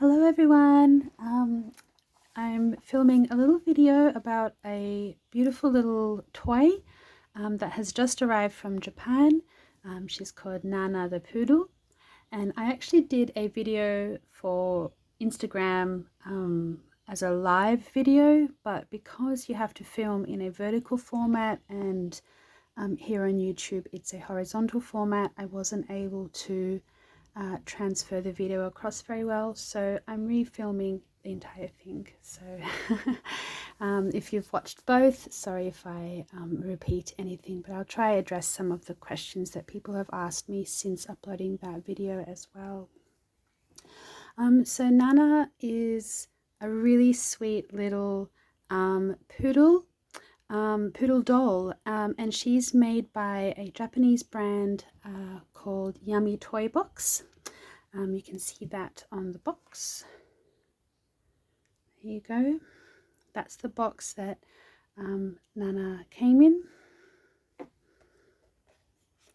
Hello everyone, I'm filming a little video about a beautiful little toy that has just arrived from Japan. She's called Nana the Poodle, and I actually did a video for Instagram as a live video, but because you have to film in a vertical format and here on YouTube it's a horizontal format, I wasn't able to transfer the video across very well, so I'm refilming the entire thing. So if you've watched both, sorry if I repeat anything, but I'll try to address some of the questions that people have asked me since uploading that video as well. So Nana is a really sweet little poodle doll, and she's made by a Japanese brand called Yummytoybox. You can see that on the box. There you go. That's the box that Nana came in,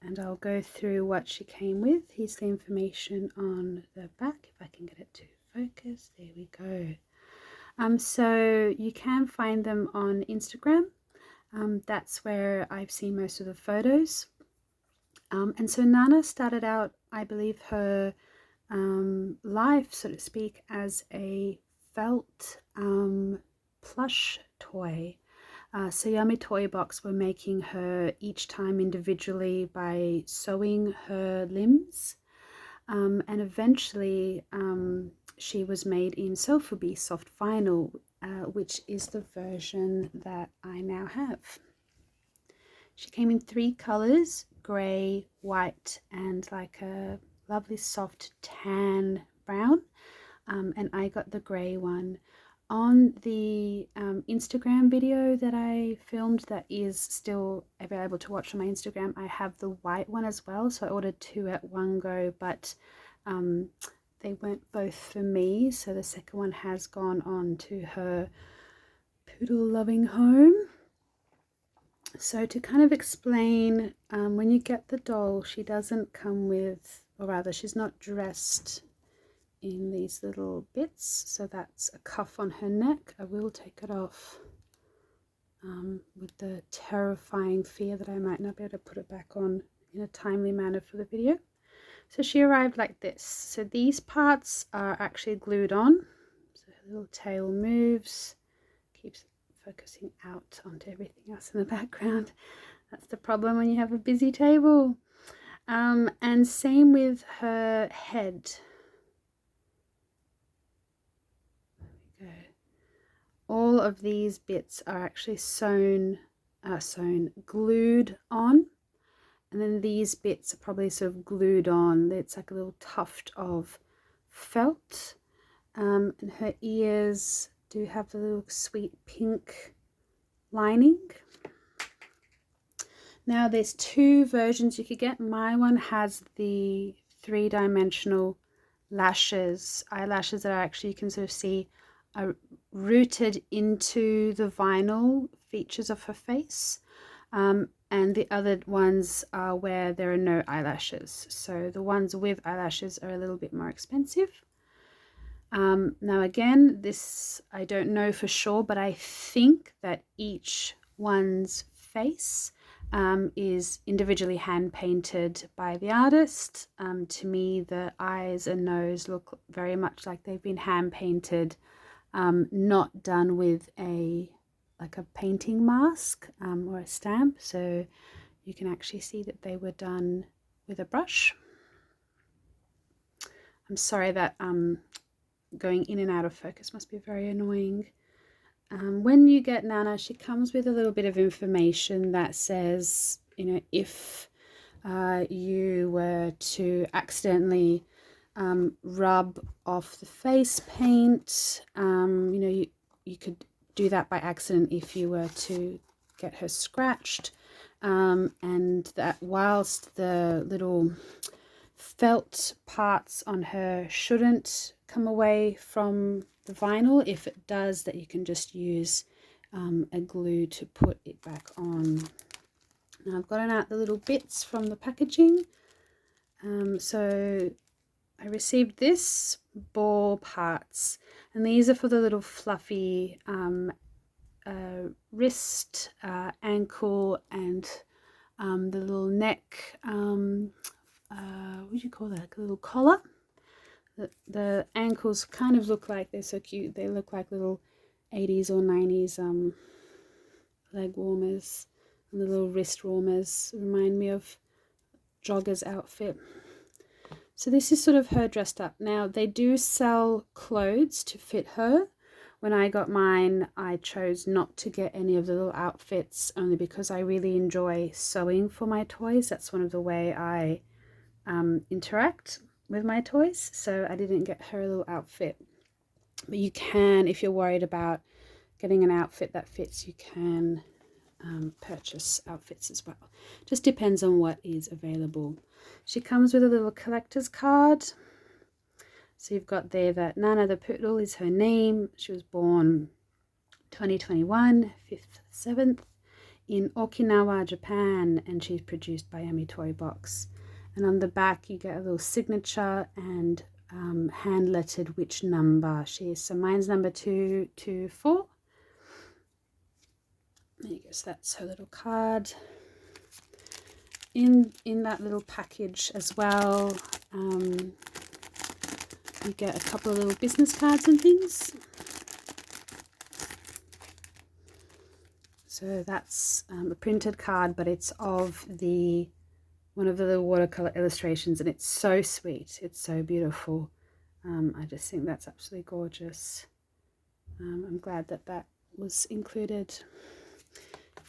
and I'll go through what she came with. Here's the information on the back, if I can get it to focus. There we go. So you can find them on Instagram. That's where I've seen most of the photos. And so Nana started out, I believe, her life, so to speak, as a felt plush toy. So Yummytoybox were making her each time individually by sewing her limbs, and eventually she was made in Sofubi soft vinyl, which is the version that I now have. She came in 3 colors: grey, white, and like a lovely soft tan brown, and I got the grey one. On the Instagram video that I filmed, that is still available to watch on my Instagram, I have the white one as well, so I ordered 2 at one go, but they weren't both for me, so the second one has gone on to her poodle loving home. So to kind of explain, when you get the doll, she doesn't come with, or rather she's not dressed in these little bits. So that's a cuff on her neck. I will take it off with the terrifying fear that I might not be able to put it back on in a timely manner for the video. So she arrived like this. So these parts are actually glued on. So her little tail moves, keeps focusing out onto everything else in the background. That's the problem when you have a busy table. And same with her head. There we go. All of these bits are actually glued on, and then these bits are probably sort of glued on. It's like a little tuft of felt, and her ears do have the little sweet pink lining. Now there's 2 versions you could get. My one has the 3-dimensional eyelashes that are actually, you can sort of see, are rooted into the vinyl features of her face, and the other ones are where there are no eyelashes. So the ones with eyelashes are a little bit more expensive. Now again, this I don't know for sure, but I think that each one's face is individually hand painted by the artist. To me, the eyes and nose look very much like they've been hand painted, not done with like a painting mask or a stamp. So you can actually see that they were done with a brush. I'm sorry that going in and out of focus must be very annoying. When you get Nana, she comes with a little bit of information that says, you know, if you were to accidentally rub off the face paint, you know, you could do that by accident if you were to get her scratched, and that whilst the little felt parts on her shouldn't come away from the vinyl, if it does, that you can just use a glue to put it back on. Now I've gotten out the little bits from the packaging, so I received this ball parts, and these are for the little fluffy wrist, ankle, and the little neck, what do you call that, a little collar. The ankles kind of look like, they're so cute, they look like little 80s or 90s leg warmers, and the little wrist warmers remind me of jogger's outfit. So this is sort of her dressed up. Now they do sell clothes to fit her. When I got mine, I chose not to get any of the little outfits, only because I really enjoy sewing for my toys. That's one of the way I interact with my toys. So I didn't get her a little outfit. But you can, if you're worried about getting an outfit that fits, you can purchase outfits as well. Just depends on what is available. She comes with a little collector's card. So you've got there that Nana the Poodle is her name. She was born 2021, 5th 7th in Okinawa, Japan, and she's produced by Yummytoybox. And on the back you get a little signature and hand lettered which number she is. So mine's number 224. There you go, so that's her little card. In that little package as well, you get a couple of little business cards and things. So that's a printed card, but it's of one of the little watercolor illustrations, and it's so sweet, it's so beautiful. I just think that's absolutely gorgeous. I'm glad that that was included.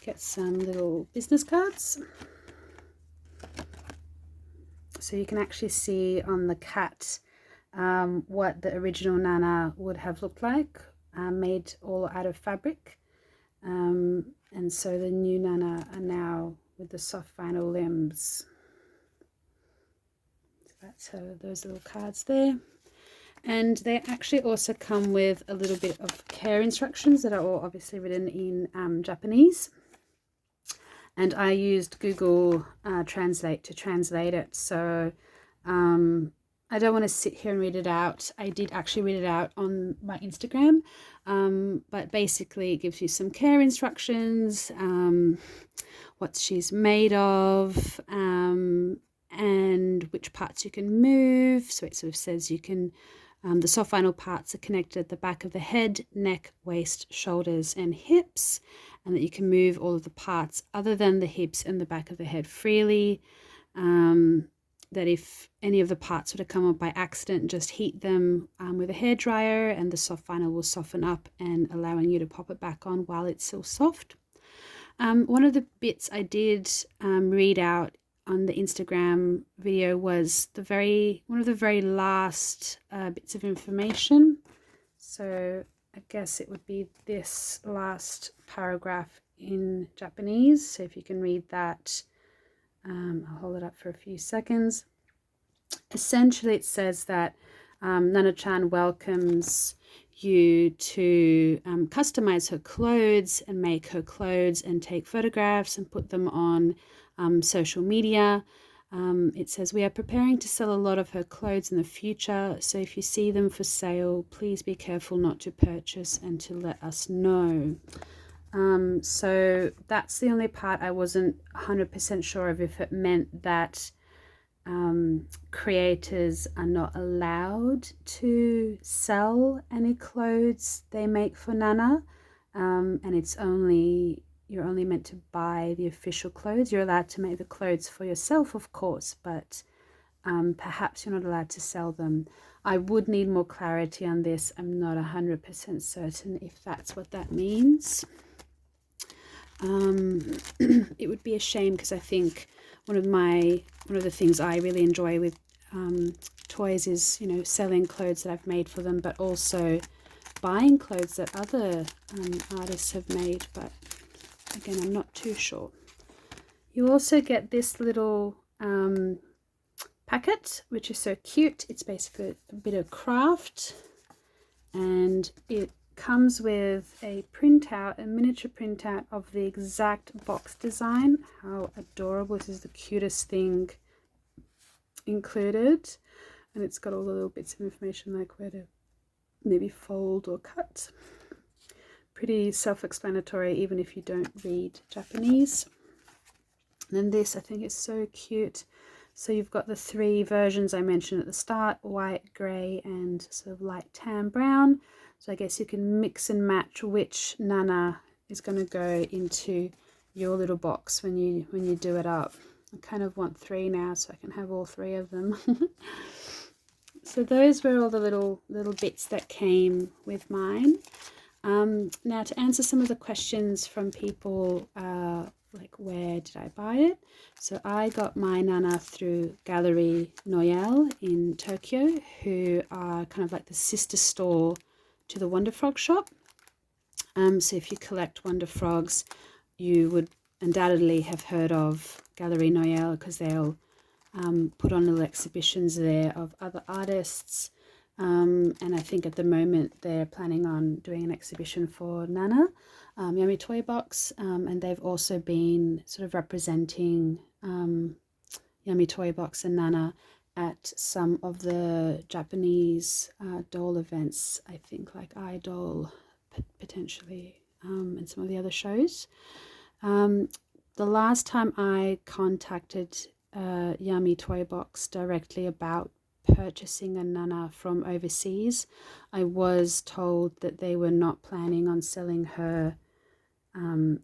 Get some little business cards. So you can actually see on the cat what the original Nana would have looked like, made all out of fabric. And so the new Nana are now with the soft vinyl limbs. So that's those little cards there. And they actually also come with a little bit of care instructions that are all obviously written in Japanese. And I used Google Translate to translate it. So I don't want to sit here and read it out. I did actually read it out on my Instagram. But basically it gives you some care instructions, what she's made of, and which parts you can move. So it sort of says you can, the soft vinyl parts are connected at the back of the head, neck, waist, shoulders, and hips, and that you can move all of the parts other than the hips and the back of the head freely. That if any of the parts were to come up by accident, just heat them with a hairdryer, and the soft vinyl will soften up and allowing you to pop it back on while it's still soft. One of the bits I did read out on the Instagram video was one of the very last bits of information. So I guess it would be this last paragraph in Japanese. So if you can read that, I'll hold it up for a few seconds. Essentially it says that Nana-chan welcomes you to customize her clothes and make her clothes and take photographs and put them on social media. It says, we are preparing to sell a lot of her clothes in the future, so if you see them for sale, please be careful not to purchase and to let us know. So that's the only part I wasn't 100% sure of, if it meant that creators are not allowed to sell any clothes they make for Nana, and you're only meant to buy the official clothes. You're allowed to make the clothes for yourself, of course, but perhaps you're not allowed to sell them. I would need more clarity on this. I'm not 100% certain if that's what that means. It would be a shame, because I think one of the things I really enjoy with toys is, you know, selling clothes that I've made for them, but also buying clothes that other artists have made. But again, I'm not too sure. You also get this little packet, which is so cute. It's basically a bit of craft, and it comes with a printout, a miniature printout of the exact box design. How adorable. This is the cutest thing included. and it's got all the little bits of information like where to maybe fold or cut. Pretty self-explanatory even if you don't read Japanese. And then this I think is so cute. So you've got the 3 versions I mentioned at the start, white, grey and sort of light tan brown. So I guess you can mix and match which Nana is going to go into your little box when you do it up. I kind of want 3 now so I can have all 3 of them. So those were all the little bits that came with mine. Now to answer some of the questions from people, like where did I buy it? So I got my Nana through Gallery NoieL in Tokyo, who are kind of like the sister store to the Wonder Frog shop. So if you collect Wonder Frogs, you would undoubtedly have heard of Gallery NoieL because they'll put on little exhibitions there of other artists. And I think at the moment they're planning on doing an exhibition for Nana, Yummytoybox, and they've also been sort of representing Yummytoybox and Nana at some of the Japanese doll events, I think like Idol potentially, and some of the other shows. The last time I contacted Yummytoybox directly about purchasing a Nana from overseas, I was told that they were not planning on selling her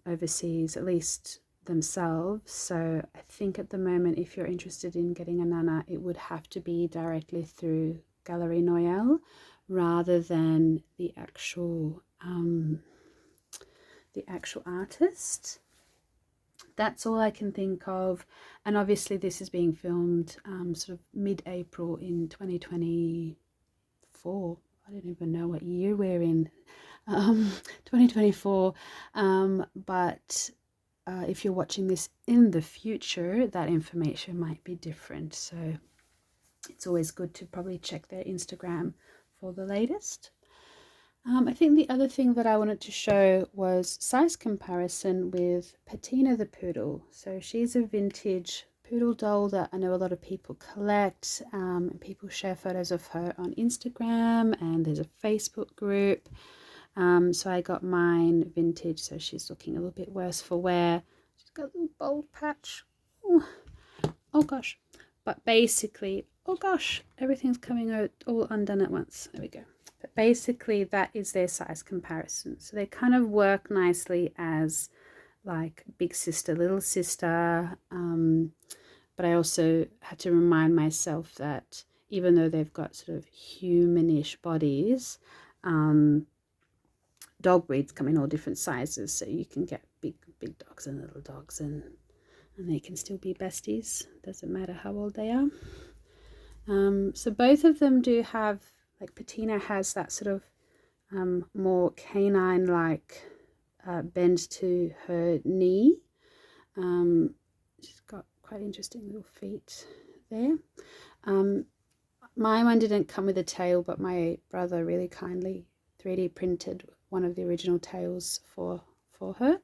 overseas, at least themselves. So I think at the moment, if you're interested in getting a Nana, it would have to be directly through Gallery NoieL rather than the actual artist. That's all I can think of, and obviously this is being filmed sort of mid-April in 2024. I don't even know what year we're in, 2024, but if you're watching this in the future, that information might be different, so it's always good to probably check their Instagram for the latest. I think the other thing that I wanted to show was size comparison with Patina the Poodle. So she's a vintage poodle doll that I know a lot of people collect, and people share photos of her on Instagram, and there's a Facebook group. So I got mine vintage, so she's looking a little bit worse for wear. She's got a little bald patch. Oh gosh. But basically, oh gosh, everything's coming out all undone at once. There we go. But basically that is their size comparison. So they kind of work nicely as like big sister, little sister. But I also had to remind myself that even though they've got sort of humanish bodies, dog breeds come in all different sizes. So you can get big dogs and little dogs, and they can still be besties. Doesn't matter how old they are. So both of them do have, like Patina has that sort of more canine-like bend to her knee. She's got quite interesting little feet there. My one didn't come with a tail, but my brother really kindly 3D printed one of the original tails for her.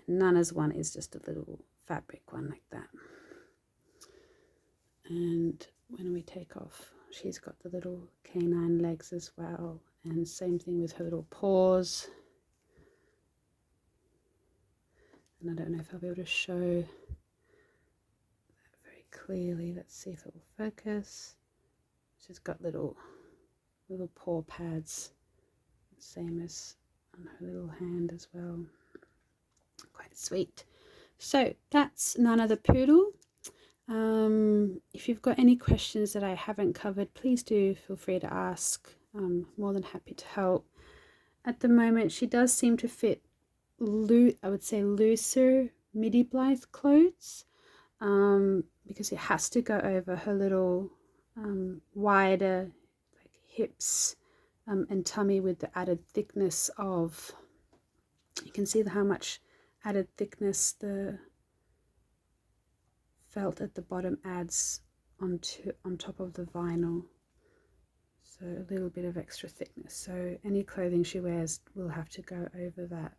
And Nana's one is just a little fabric one like that. And when we take off, she's got the little canine legs as well, and same thing with her little paws. And I don't know if I'll be able to show that very clearly. Let's see if it will focus. She's got little paw pads, same as on her little hand as well. Quite sweet. So that's Nana the Poodle. If you've got any questions that I haven't covered, please do feel free to ask. I'm more than happy to help. At the moment, she does seem to fit, I would say, looser midi Blythe clothes, because it has to go over her little wider like hips and tummy with the added thickness of, you can see how much added thickness the felt at the bottom adds on top of the vinyl. So a little bit of extra thickness. So any clothing she wears will have to go over that.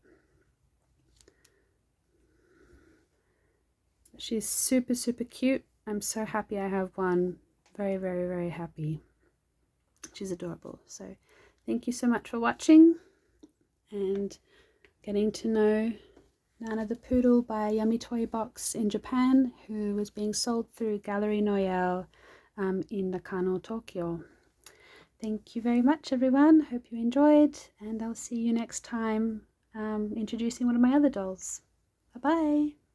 She's super cute. I'm so happy I have one Very, very, very happy. She's adorable. So thank you so much for watching and getting to know Nana the Poodle by Yummytoybox in Japan, who was being sold through Gallery NoieL in Nakano, Tokyo. Thank you very much, everyone. Hope you enjoyed, and I'll see you next time introducing one of my other dolls. Bye-bye.